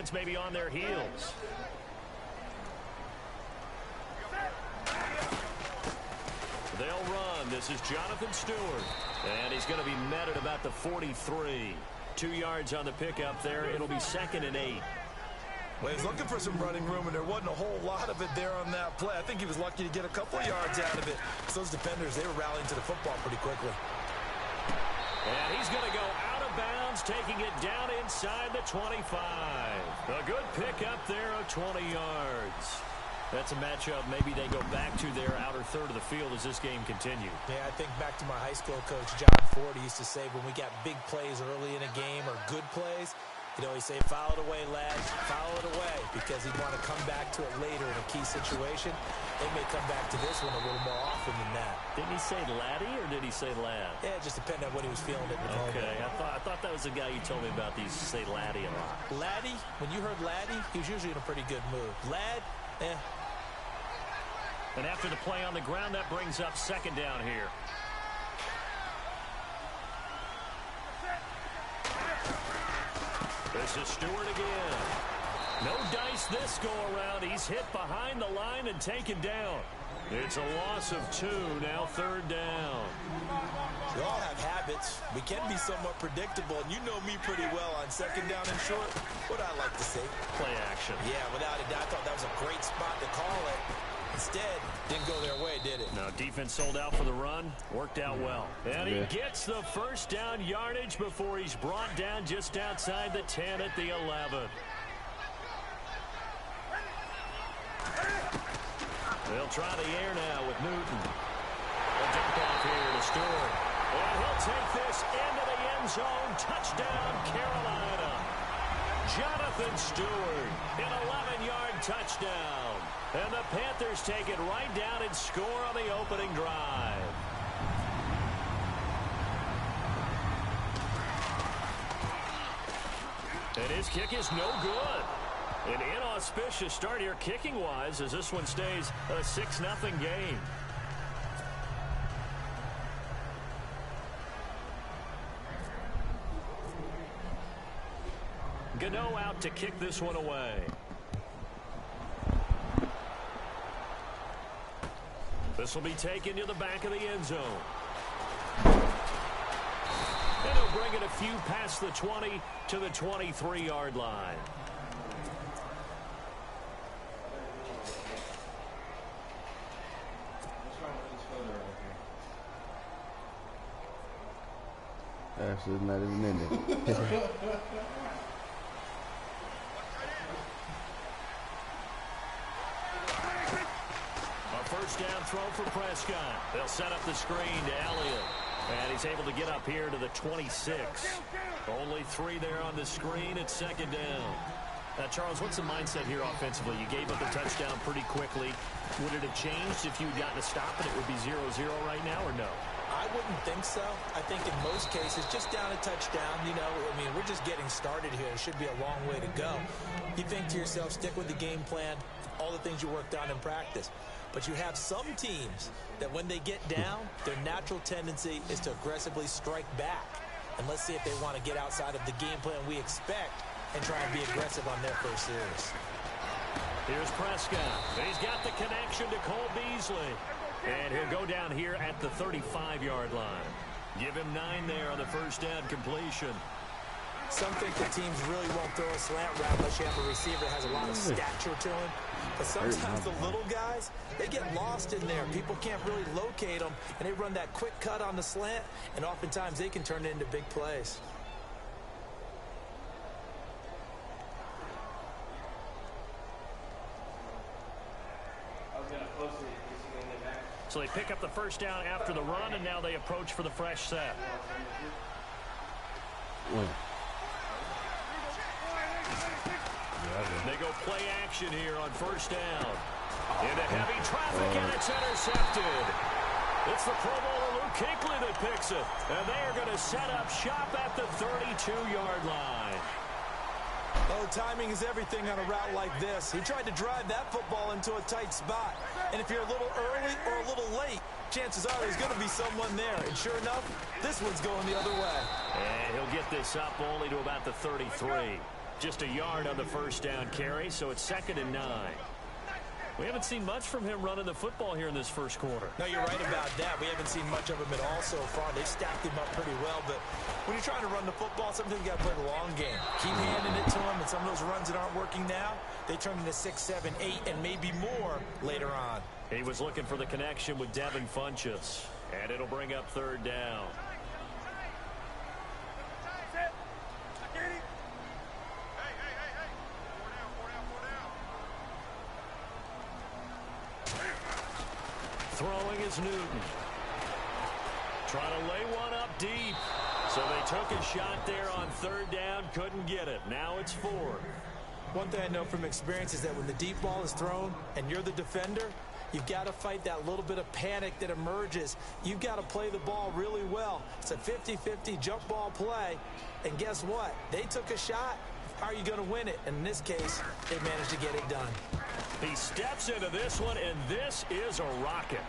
defense may be on their heels. They'll run. This is Jonathan Stewart. And he's going to be met at about the 43. 2 yards on the pickup there. It'll be 2nd and 8. Well, he's looking for some running room, and there wasn't a whole lot of it there on that play. I think he was lucky to get a couple of yards out of it. So those defenders, they were rallying to the football pretty quickly. And he's going to go out of bounds, taking it down inside the 25. A good pickup there of 20 yards. That's a matchup maybe they go back to their outer third of the field as this game continues. Yeah, I think back to my high school coach, John Ford. He used to say when we got big plays early in a game or good plays, he'd always say, foul it away, lads, foul it away, because he'd want to come back to it later in a key situation. They may come back to this one a little more often than that. Didn't he say laddie or did he say lad? Yeah, it just depended on what he was feeling at the moment. Okay, I thought that was the guy you told me about. These say laddie a lot. Laddie, when you heard laddie, he was usually in a pretty good mood. Lad, eh. And after the play on the ground, that brings up 2nd down here. This is Stewart again. No dice this go-around. He's hit behind the line and taken down. It's a loss of 2, now 3rd down. We all have habits. We can be somewhat predictable, and you know me pretty well on 2nd down and short. What I like to say? Play action. Yeah, without a doubt, I thought that was a great spot to call it. Instead, didn't go their way, did it? No, defense sold out for the run. Worked out well. And he gets the 1st down yardage before he's brought down just outside the 10 at the 11. They'll try the air now with Newton. A dump off here to Stewart. And he'll take this into the end zone. Touchdown, Carolina. Jonathan Stewart, an 11-yard touchdown. And the Panthers take it right down and score on the opening drive. And his kick is no good. An inauspicious start here kicking-wise as this one stays a 6-0 game. Gano out to kick this one away. This will be taken to the back of the end zone. And he'll bring it a few past the 20 to the 23-yard line. Actually, not even in it. First down throw for Prescott. They'll set up the screen to Elliott. And he's able to get up here to the 26. Only 3 there on the screen at 2nd down. Charles, what's the mindset here offensively? You gave up the touchdown pretty quickly. Would it have changed if you'd gotten a stop and it would be 0-0 right now or no? I wouldn't think so. I think in most cases, just down a touchdown, you know, I mean, we're just getting started here. It should be a long way to go. You think to yourself, stick with the game plan, all the things you worked on in practice. But you have some teams that when they get down, their natural tendency is to aggressively strike back. And let's see if they want to get outside of the game plan we expect and try and be aggressive on their first series. Here's Prescott. He's got the connection to Cole Beasley. And he'll go down here at the 35-yard line. Give him 9 there on the first down completion. Some think the teams really won't throw a slant route unless you have a receiver that has a lot of stature to him. But sometimes the little guys, they get lost in there. People can't really locate them, and they run that quick cut on the slant, and oftentimes they can turn it into big plays. So they pick up the first down after the run, and now they approach for the fresh set. They go play action here on first down. Into heavy traffic, and it's intercepted. It's the Pro Bowler Luke Kuechly that picks it. And they are going to set up shop at the 32-yard line. Oh, timing is everything on a route like this. He tried to drive that football into a tight spot. And if you're a little early or a little late, chances are there's going to be someone there. And sure enough, this one's going the other way. And he'll get this up only to about the 33. Just a yard on the first down carry, so it's 2nd and 9. We haven't seen much from him running the football here in this first quarter. No, you're right about that. We haven't seen much of him at all so far. They've stacked him up pretty well, but when you're trying to run the football, sometimes you got to play the long game. Keep handing it to him, and some of those runs that aren't working now, they turn into 6, 7, 8, and maybe more later on. He was looking for the connection with Devin Funchess, and it'll bring up 3rd down. Throwing is Newton. Trying to lay one up deep. So they took a shot there on 3rd down, couldn't get it. Now it's 4th. One thing I know from experience is that when the deep ball is thrown and you're the defender, you've got to fight that little bit of panic that emerges. You've got to play the ball really well. It's a 50-50 jump ball play. And guess what? They took a shot. How are you going to win it? And in this case, they managed to get it done. He steps into this one, and this is a rocket.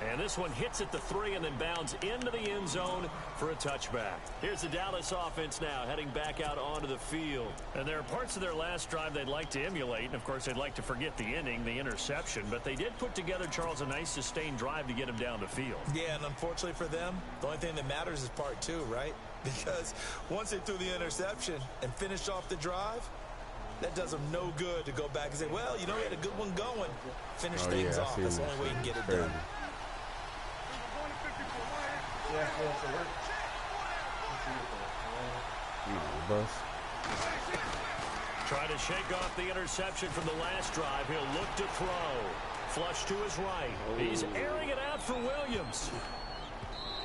And this one hits at the 3 and then bounds into the end zone for a touchback. Here's the Dallas offense now heading back out onto the field. And there are parts of their last drive they'd like to emulate. And, of course, they'd like to forget the inning, the interception. But they did put together, Charles, a nice sustained drive to get him down the field. Yeah, and unfortunately for them, the only thing that matters is part 2, right? Because once they threw the interception and finished off the drive, that does them no good to go back and say, well, you know, we had a good one going. Finish things off. That's the only way you can get it done. Try to shake off the interception from the last drive. He'll look to throw. Flush to his right. He's airing it out for Williams.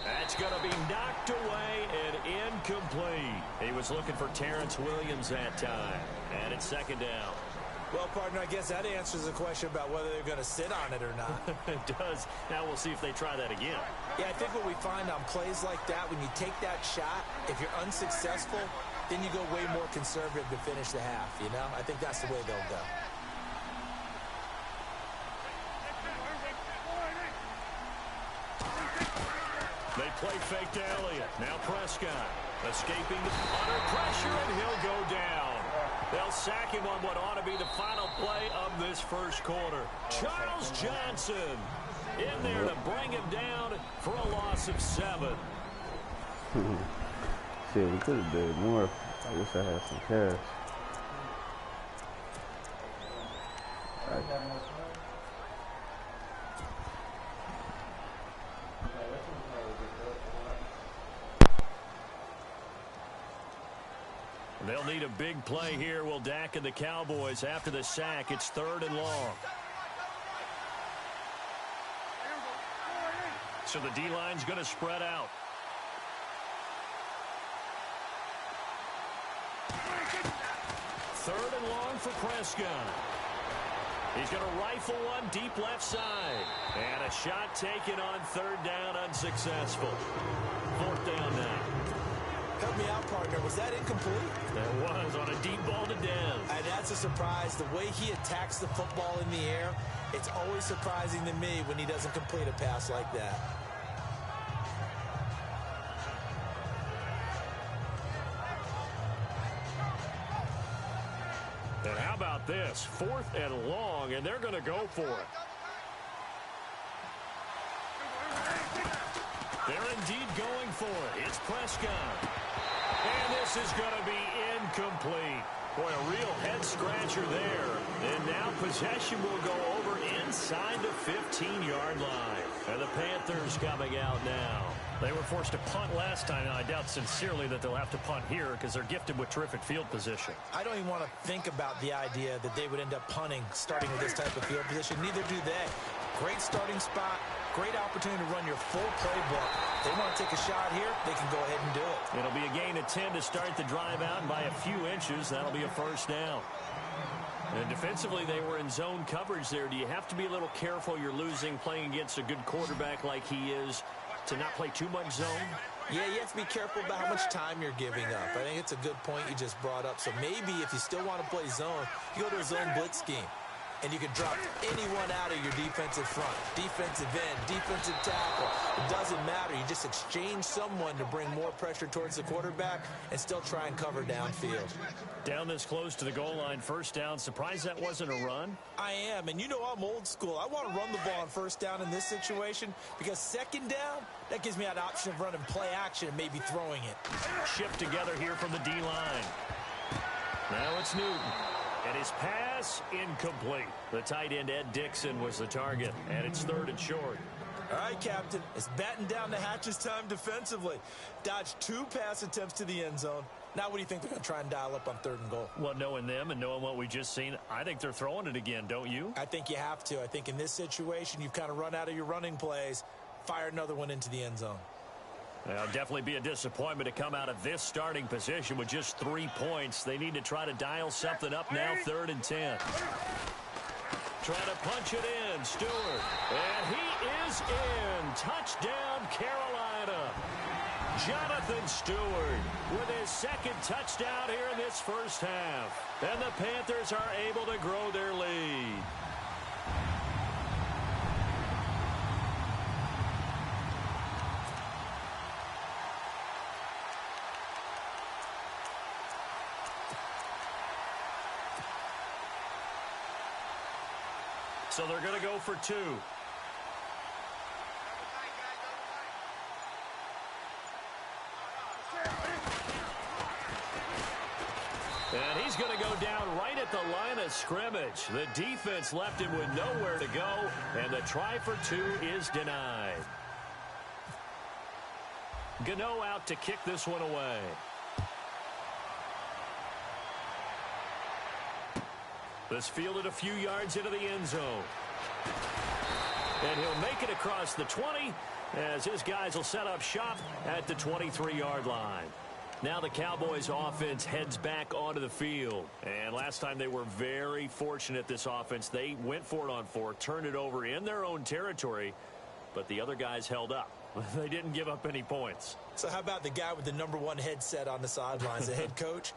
That's going to be knocked away and incomplete. He was looking for Terrence Williams that time. And it's 2nd down. Well, partner, I guess that answers the question about whether they're going to sit on it or not. It does. Now we'll see if they try that again. Yeah, I think what we find on plays like that, when you take that shot, if you're unsuccessful, then you go way more conservative to finish the half, you know? I think that's the way they'll go. They play fake to Elliott. Now Prescott escaping under pressure, and he'll go down. They'll sack him on what ought to be the final play of this first quarter. Charles Johnson in there to bring him down for a loss of 7. Shit, we could have done more. I wish I had some cash. They'll need a big play here. Will Dak and the Cowboys after the sack. It's 3rd and long. So the D-line's going to spread out. Third and long for Prescott. He's going to rifle one deep left side. And a shot taken on 3rd down, unsuccessful. 4th down now. Help me out, partner. Was that incomplete? That was on a deep ball to Downs. And that's a surprise. The way he attacks the football in the air, it's always surprising to me when he doesn't complete a pass like that. And how about this? 4th and long, and they're going to go for it. They're indeed going for it. It's Prescott. And this is going to be incomplete. Boy, a real head-scratcher there. And now possession will go over inside the 15-yard line. And the Panthers coming out now. They were forced to punt last time, and I doubt sincerely that they'll have to punt here because they're gifted with terrific field position. I don't even want to think about the idea that they would end up punting starting with this type of field position. Neither do they. Great starting spot. Great opportunity to run your full playbook. If they want to take a shot here, they can go ahead and do it. It'll be a gain of 10 to start the drive out, and by a few inches, that'll be a first down. And defensively, they were in zone coverage there. Do you have to be a little careful you're losing playing against a good quarterback like he is to not play too much zone? Yeah, you have to be careful about how much time you're giving up. I think it's a good point you just brought up. So maybe if you still want to play zone, you go to a zone blitz scheme. and you can drop anyone out of your defensive front. Defensive end, defensive tackle. It doesn't matter. You just exchange someone to bring more pressure towards the quarterback and still try and cover downfield. Down this close to the goal line, first down. Surprised that wasn't a run? I am, and you know I'm old school. I want to run the ball on first down in this situation because second down, that gives me an option of running play action and maybe throwing it. Shift together here from the D-line. Now it's Newton. And his pass, incomplete. The tight end, Ed Dixon, was the target, and it's 3rd and short. All right, Captain. It's batten down the hatches time defensively. Dodged 2 pass attempts to the end zone. Now what do you think they're going to try and dial up on 3rd and goal? Well, knowing them and knowing what we just seen, I think they're throwing it again, don't you? I think you have to. I think in this situation, you've kind of run out of your running plays. Fire another one into the end zone. It'll definitely be a disappointment to come out of this starting position with just 3 points. They need to try to dial something up now, 3rd and 10. Trying to punch it in, Stewart. And he is in. Touchdown, Carolina. Jonathan Stewart with his 2nd touchdown here in this first half. And the Panthers are able to grow their lead. So they're going to go for 2. And he's going to go down right at the line of scrimmage. The defense left him with nowhere to go, and the try for 2 is denied. Gano out to kick this one away. This fielded a few yards into the end zone. And he'll make it across the 20 as his guys will set up shop at the 23-yard line. Now the Cowboys offense heads back onto the field. And last time they were very fortunate, this offense. They went for it on 4, turned it over in their own territory, but the other guys held up. They didn't give up any points. So how about the guy with the #1 headset on the sidelines, the head coach?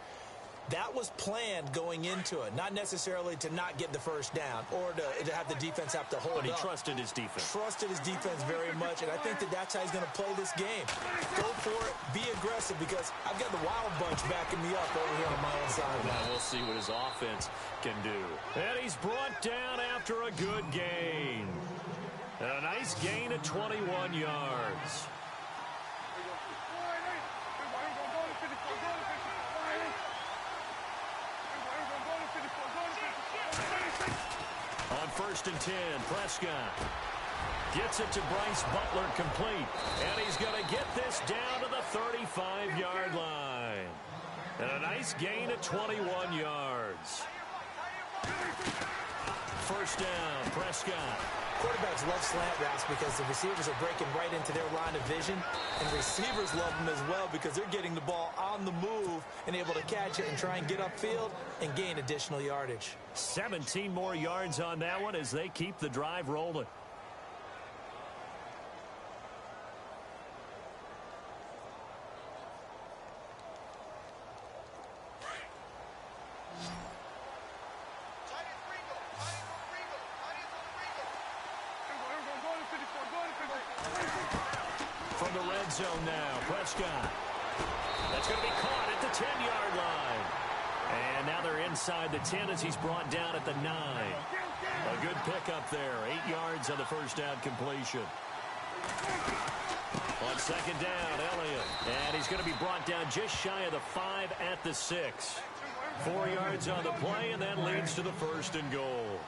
That was planned going into it, not necessarily to not get the first down or to have the defense have to hold up. But he trusted his defense. Trusted his defense very much, and I think that's how he's going to play this game. Go for it, be aggressive, because I've got the Wild Bunch backing me up over here on my own side. Now we'll see what his offense can do. And he's brought down after a good gain. And a nice gain of 21 yards. On 1st and 10, Prescott gets it to Bryce Butler, complete. And he's going to get this down to the 35-yard line. And a nice gain of 21 yards. First down, Prescott. Quarterbacks love slant routes because the receivers are breaking right into their line of vision, and receivers love them as well because they're getting the ball on the move and able to catch it and try and get upfield and gain additional yardage. 17 more yards on that one as they keep the drive rolling. From the red zone now, Prescott. That's going to be caught at the 10-yard line. And now they're inside the 10 as he's brought down at the 9. A good pickup there. 8 yards on the first down completion. On second down, Elliott. And he's going to be brought down just shy of the 5 at the 6. 4 yards on the play, and that leads to the 1st and goal.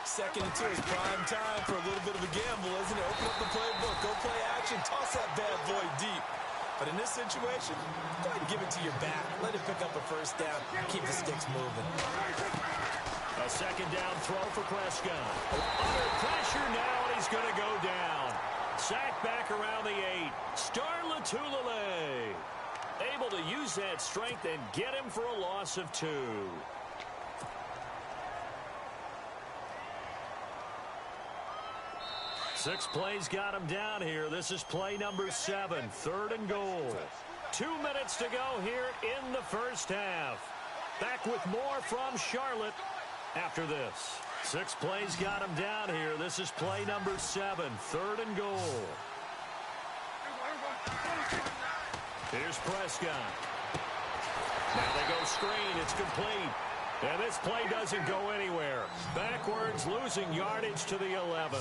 2nd and 2 is prime time for a little bit of a gamble, isn't it? Open up the playbook, go play action, toss that bad boy deep. But in this situation, go ahead and give it to your back. Let it pick up a first down. Keep the sticks moving. A second down throw for Prescott. Under pressure now, and he's going to go down. Sacked back around the 8. Star Latulele able to use that strength and get him for a loss of 2. Six plays got him down here. This is play number 7, 3rd and goal. 2 minutes to go here in the first half. Back with more from Charlotte after this. 6 plays got him down here. This is play number 7, 3rd and goal. Here's Prescott. Now they go screen. It's complete. And this play doesn't go anywhere. Backwards, losing yardage to the 11.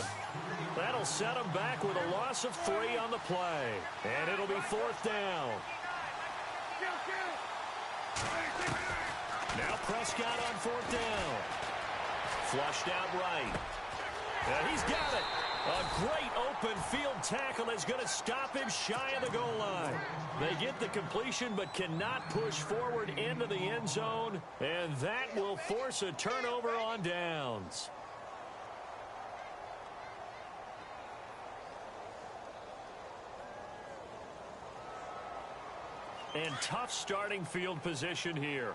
That'll set him back with a loss of 3 on the play. And it'll be 4th down. Now Prescott on 4th down. Flushed out right. And he's got it. A great open field tackle that's going to stop him shy of the goal line. They get the completion but cannot push forward into the end zone, and that will force a turnover on downs. And tough starting field position here.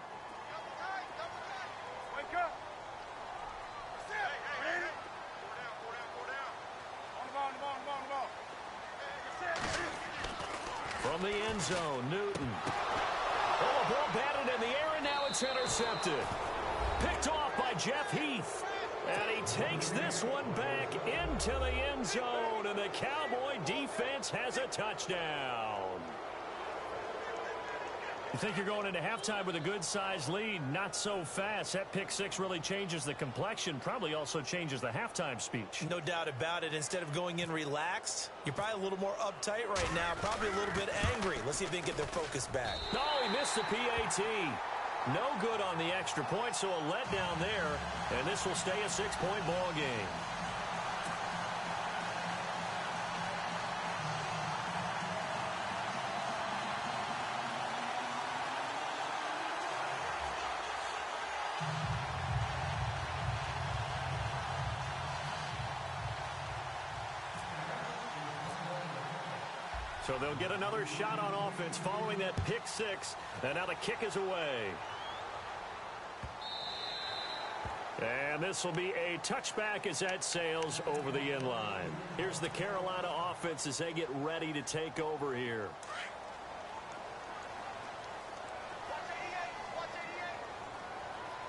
From the end zone, Newton. Oh, a ball batted in the air, and now it's intercepted. Picked off by Jeff Heath. And he takes this one back into the end zone, and the Cowboy defense has a touchdown. You think you're going into halftime with a good-sized lead? Not so fast. That pick 6 really changes the complexion, probably also changes the halftime speech. No doubt about it. Instead of going in relaxed, you're probably a little more uptight right now, probably a little bit angry. Let's see if they can get their focus back. Oh, he missed the PAT. No good on the extra point, so a letdown there, and this will stay a 6-point ball game. So they'll get another shot on offense following that pick 6. And now the kick is away. And this will be a touchback as that sails over the end line. Here's the Carolina offense as they get ready to take over here.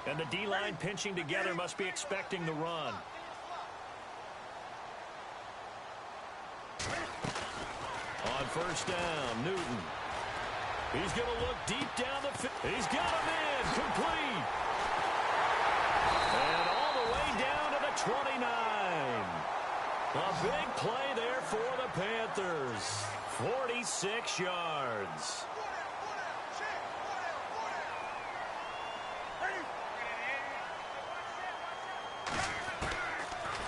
And the D-line pinching together must be expecting the run. On 1st down, Newton. He's going to look deep down the field. He's got him in. Complete. And all the way down to the 29. A big play there for the Panthers. 46 yards.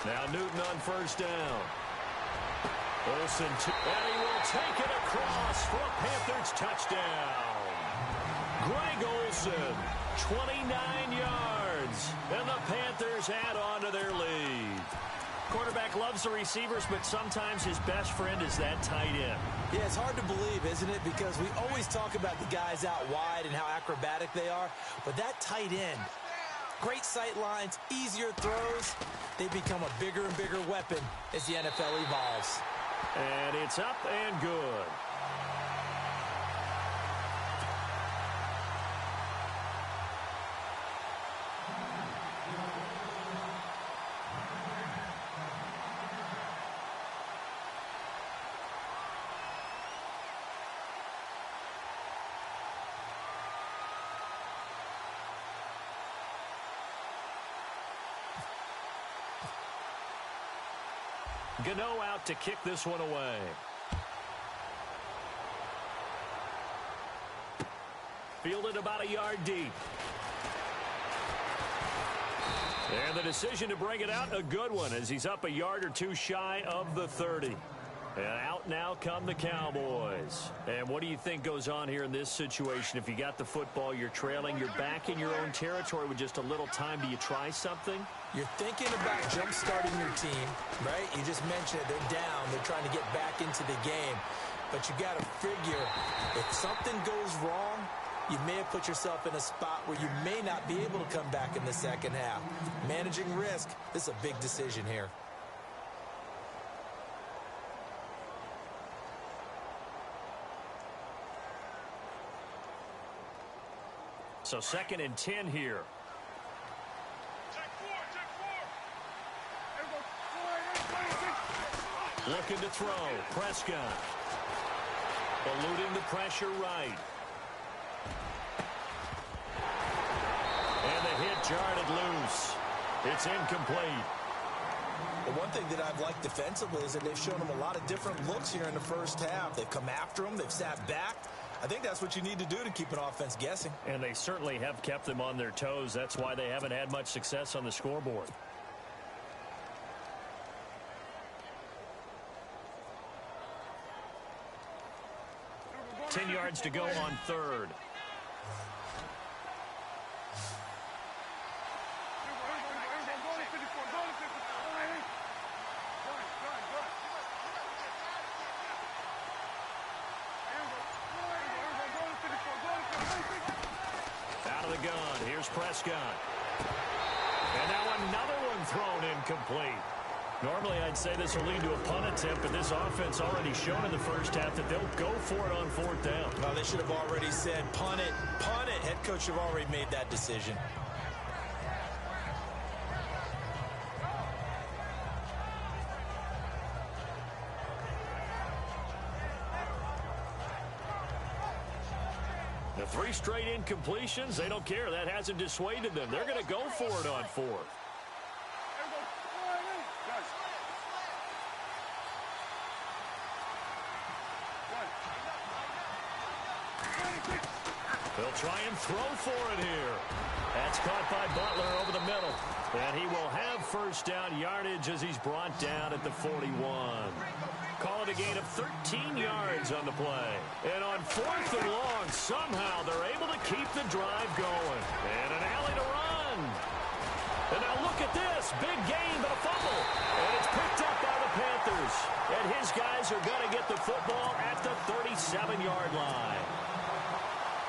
Now Newton on 1st down. Olsen, and he will take it across for a Panthers touchdown. Greg Olsen, 29 yards, and the Panthers add on to their lead. Quarterback loves the receivers, but sometimes his best friend is that tight end. Yeah, it's hard to believe, isn't it? Because we always talk about the guys out wide and how acrobatic they are, but that tight end, great sight lines, easier throws, they become a bigger and bigger weapon as the NFL evolves. And it's up and good. Gano out to kick this one away. Fielded about a yard deep. And the decision to bring it out, a good one, as he's up a yard or two shy of the 30. And out now come the Cowboys. And what do you think goes on here in this situation? If you got the football, you're trailing, you're back in your own territory with just a little time. Do you try something? You're thinking about jump-starting your team, right? You just mentioned it. They're down. They're trying to get back into the game. But you got to figure, if something goes wrong, you may have put yourself in a spot where you may not be able to come back in the second half. Managing risk, this is a big decision here. So 2nd and 10 here. Looking to throw. Prescott. Eluding the pressure right. And the hit jarred loose. It's incomplete. The one thing that I've liked defensively is that they've shown him a lot of different looks here in the first half. They've come after him. They've sat back. I think that's what you need to do to keep an offense guessing. And they certainly have kept them on their toes. That's why they haven't had much success on the scoreboard. Ten yards to go on third. Out of the gun, here's Prescott. And now another one thrown incomplete. Normally, I'd say this will lead to a punt attempt, but this offense already shown in the first half that they'll go for it on fourth down. Well, they should have already said, punt it, punt it. Head coach should have already made that decision. The 3 straight incompletions, they don't care. That hasn't dissuaded them. They're going to go for it on fourth. They'll try and throw for it here. That's caught by Butler over the middle. And he will have first down yardage as he's brought down at the 41. Call it a gain of 13 yards on the play. And on fourth and long, somehow they're able to keep the drive going. And an alley to run. And now look at this. Big gain, but a fumble. And it's picked up by the Panthers. And his guys are going to get the football at the 37-yard line.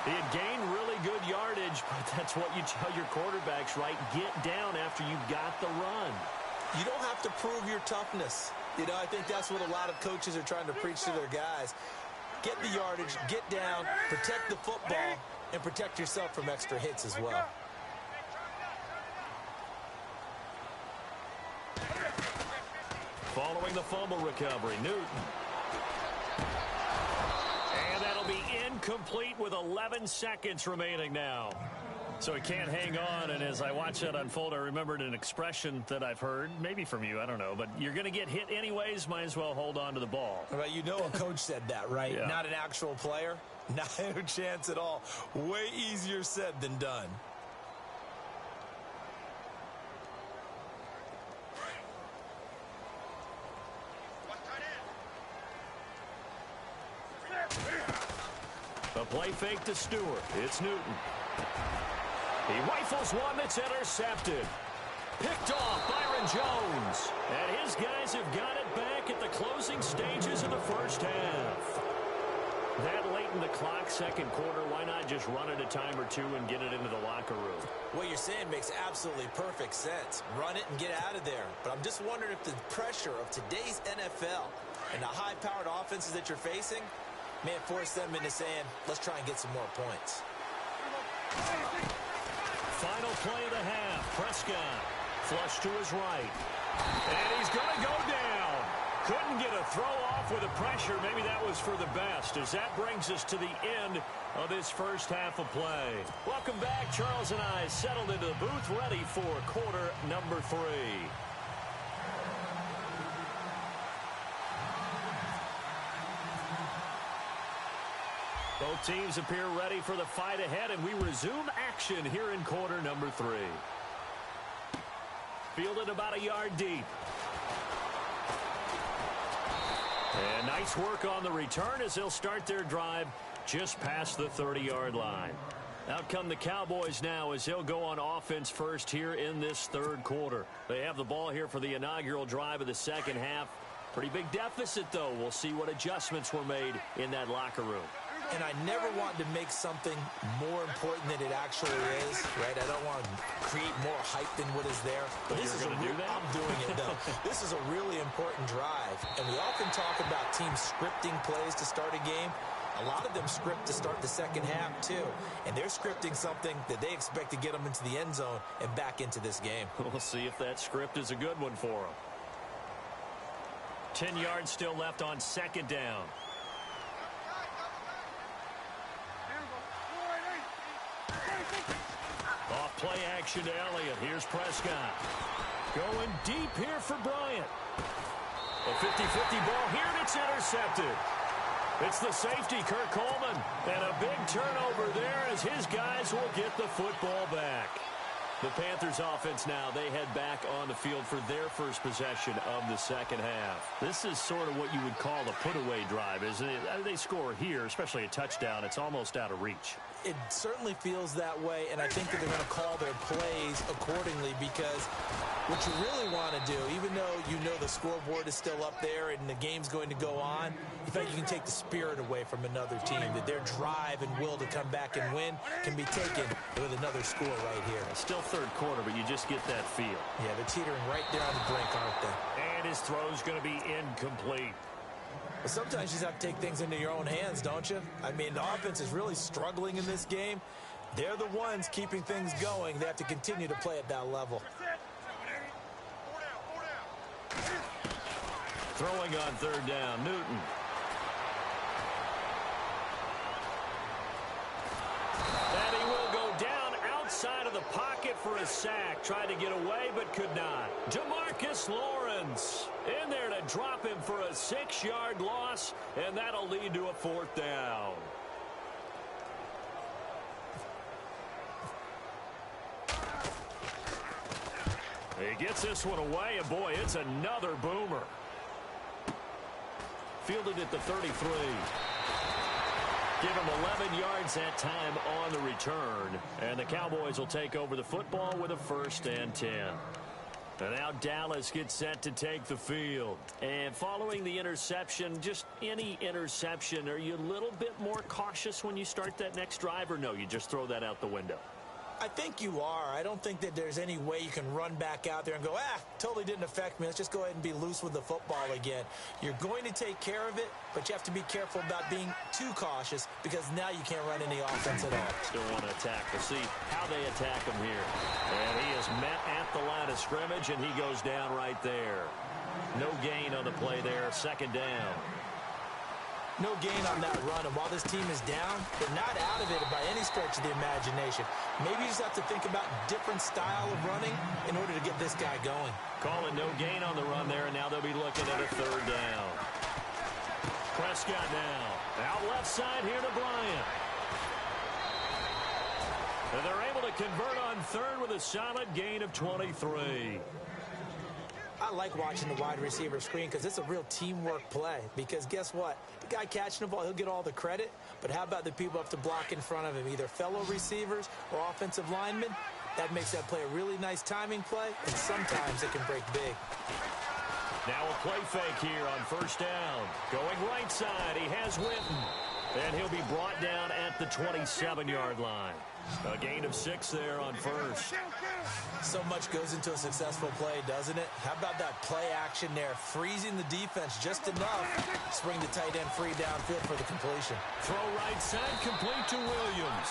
He had gained really good yardage, but that's what you tell your quarterbacks, right? Get down after you got the run. You don't have to prove your toughness. You know, I think that's what a lot of coaches are trying to preach to their guys. Get the yardage, get down, protect the football, and protect yourself from extra hits as well. Following the fumble recovery, Newton. And that'll be incomplete with 11 seconds remaining now. So he can't hang on, and as I watch that unfold, I remembered an expression that I've heard, maybe from you, I don't know, but you're going to get hit anyways, might as well hold on to the ball. Right, you know a coach said that, right? Yeah. Not an actual player? Not a chance at all. Way easier said than done. A play fake to Stewart. It's Newton. He rifles one that's intercepted. Picked off Byron Jones. And his guys have got it back at the closing stages of the first half. That late in the clock, second quarter, why not just run it a time or two and get it into the locker room? What you're saying makes absolutely perfect sense. Run it and get out of there. But I'm just wondering if the pressure of today's NFL and the high-powered offenses that you're facing may force them into saying, let's try and get some more points. Final play of the half. Prescott flush to his right. And he's going to go down. Couldn't get a throw off with the pressure. Maybe that was for the best, as that brings us to the end of this first half of play. Welcome back. Charles and I settled into the booth, ready for quarter number 3. Both teams appear ready for the fight ahead, and we resume action here in quarter number 3. Fielded about a yard deep. And nice work on the return as they'll start their drive just past the 30-yard line. Out come the Cowboys now as they'll go on offense first here in this third quarter. They have the ball here for the inaugural drive of the second half. Pretty big deficit, though. We'll see what adjustments were made in that locker room. And I never want to make something more important than it actually is, right? I don't want to create more hype than what is there. But this is I'm doing it, though. This is a really important drive. And we often talk about teams scripting plays to start a game. A lot of them script to start the second half, too. And they're scripting something that they expect to get them into the end zone and back into this game. We'll see if that script is a good one for them. 10 yards still left on second down. Off play action to Elliott. Here's Prescott. Going deep here for Bryant. A 50-50 ball here, and it's intercepted. It's the safety, Kirk Coleman. And a big turnover there as his guys will get the football back. The Panthers offense now, they head back on the field for their first possession of the second half. This is sort of what you would call a put-away drive, isn't it? They score here, especially a touchdown. It's almost out of reach. It certainly feels that way, and I think that they're going to call their plays accordingly because what you really want to do, even though you know the scoreboard is still up there and the game's going to go on, in fact, you can take the spirit away from another team, that their drive and will to come back and win can be taken with another score right here. It's still third quarter, but you just get that feel. Yeah, they're teetering right there on the brink, aren't they? And his throw's going to be incomplete. But sometimes you just have to take things into your own hands, don't you? I mean, the offense is really struggling in this game. They're the ones keeping things going. They have to continue to play at that level. Throwing on third down, Newton. And he will go down outside of the pocket for a sack. Tried to get away, but could not. Jamarcus Lawrence in there to drop him for a 6-yard loss, and that'll lead to a fourth down. He gets this one away, and boy, it's another boomer. Fielded at the 33. Give him 11 yards that time on the return. And the Cowboys will take over the football with a 1st and 10. And now Dallas gets set to take the field. And following the interception, just any interception, are you a little bit more cautious when you start that next drive, or no, you just throw that out the window? I think you are. I don't think that there's any way you can run back out there and go, totally didn't affect me. Let's just go ahead and be loose with the football again. You're going to take care of it, but you have to be careful about being too cautious because now you can't run any offense at all. Still want to attack. We'll see how they attack him here. And he is met at the line of scrimmage, and he goes down right there. No gain on the play there. 2nd down. No gain on that run, and while this team is down, they're not out of it by any stretch of the imagination. Maybe you just have to think about different style of running in order to get this guy going. Calling no gain on the run there, and now they'll be looking at a 3rd down. Prescott now. Out left side here to Bryant. And they're able to convert on 3rd with a solid gain of 23. I like watching the wide receiver screen because it's a real teamwork play. Because guess what? The guy catching the ball, he'll get all the credit. But how about the people up to block in front of him, either fellow receivers or offensive linemen? That makes that play a really nice timing play, and sometimes it can break big. Now a play fake here on 1st down. Going right side, he has Winton. And he'll be brought down at the 27-yard line. A gain of 6 there on 1st. So much goes into a successful play, doesn't it? How about that play action there? Freezing the defense just enough to bring the tight end free downfield for the completion. Throw right side, complete to Williams.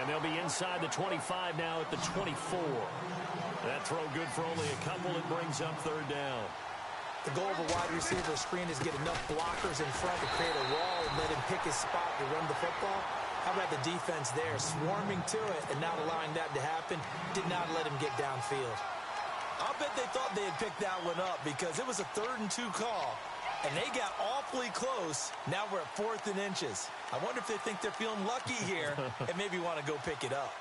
And they'll be inside the 25 now at the 24. That throw good for only a couple. It brings up 3rd down. The goal of a wide receiver screen is get enough blockers in front to create a wall and let him pick his spot to run the football. How about the defense there, swarming to it and not allowing that to happen? Did not let him get downfield. I'll bet they thought they had picked that one up because it was a 3rd and 2 call, and they got awfully close. Now we're at 4th and inches. I wonder if they think they're feeling lucky here and maybe want to go pick it up.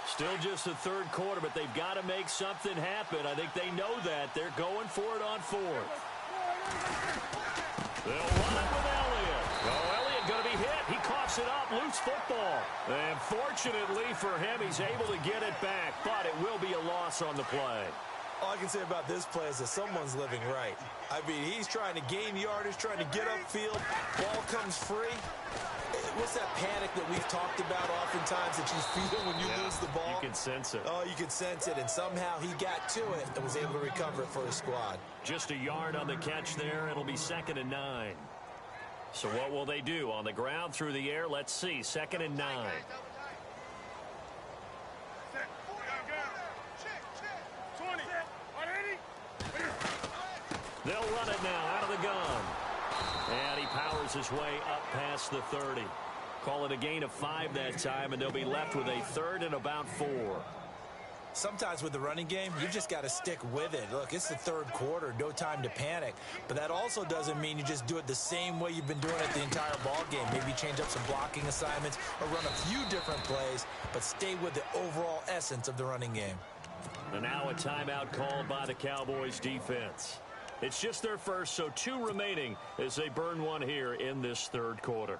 Still just the 3rd quarter, but they've got to make something happen. I think they know that. They're going for it on 4th. They'll run it with Elliott. Oh, Elliott going to be hit. He coughs it up. Loose football. And fortunately for him, he's able to get it back, but it will be a loss on the play. All I can say about this play is that someone's living right. I mean, he's trying to gain yardage, trying to get upfield. Ball comes free. What's that panic that we've talked about oftentimes that you feel when you lose the ball? You can sense it. Oh, you can sense it, and somehow he got to it and was able to recover it for his squad. Just a yard on the catch there. It'll be 2nd and 9. So what will they do? On the ground, through the air? Let's see. 2nd and 9. They'll run it now out of the gun. And he powers his way up past the 30. Call it a gain of 5 that time, and they'll be left with a third and about 4. Sometimes with the running game, you've just got to stick with it. Look, it's the third quarter, no time to panic. But that also doesn't mean you just do it the same way you've been doing it the entire ball game. Maybe change up some blocking assignments or run a few different plays, but stay with the overall essence of the running game. And now a timeout called by the Cowboys defense. It's just their first, so 2 remaining as they burn one here in this third quarter.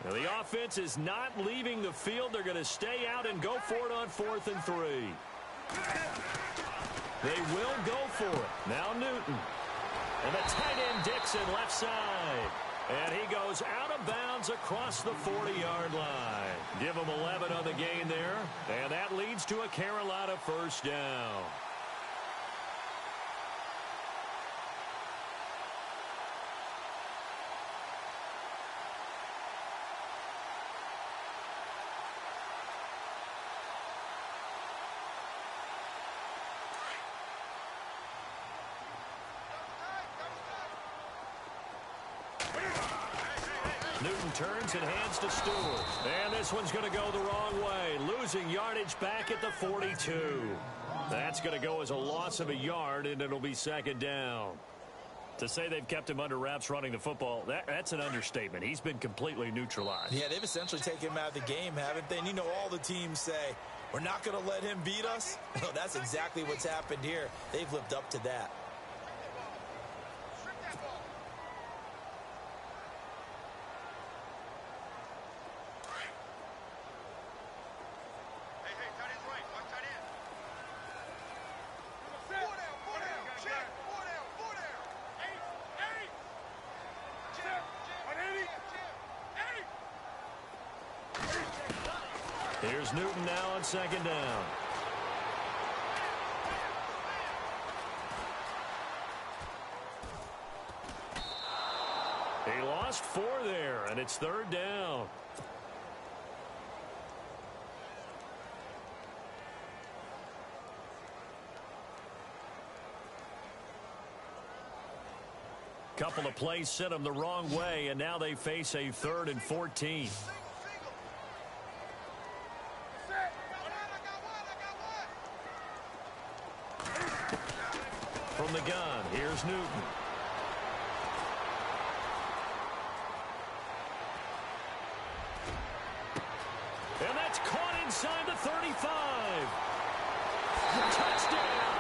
Now the offense is not leaving the field. They're going to stay out and go for it on 4th and 3. They will go for it. Now Newton. And the tight end Dixon left side. And he goes out of bounds across the 40-yard line. Give him 11 on the gain there. And that leads to a Carolina first down. Newton turns and hands to Stewart. And this one's going to go the wrong way. Losing yardage back at the 42. That's going to go as a loss of a yard, and it'll be second down. To say they've kept him under wraps running the football, that's an understatement. He's been completely neutralized. Yeah, they've essentially taken him out of the game, haven't they? And you know all the teams say, we're not going to let him beat us. Well, that's exactly what's happened here. They've lived up to that. Here's Newton now on second down. He lost 4 there, and it's third down. Couple of plays sent them the wrong way, and now they face a 3rd and 14. From the gun, here's Newton. And that's caught inside the 35. Touchdown!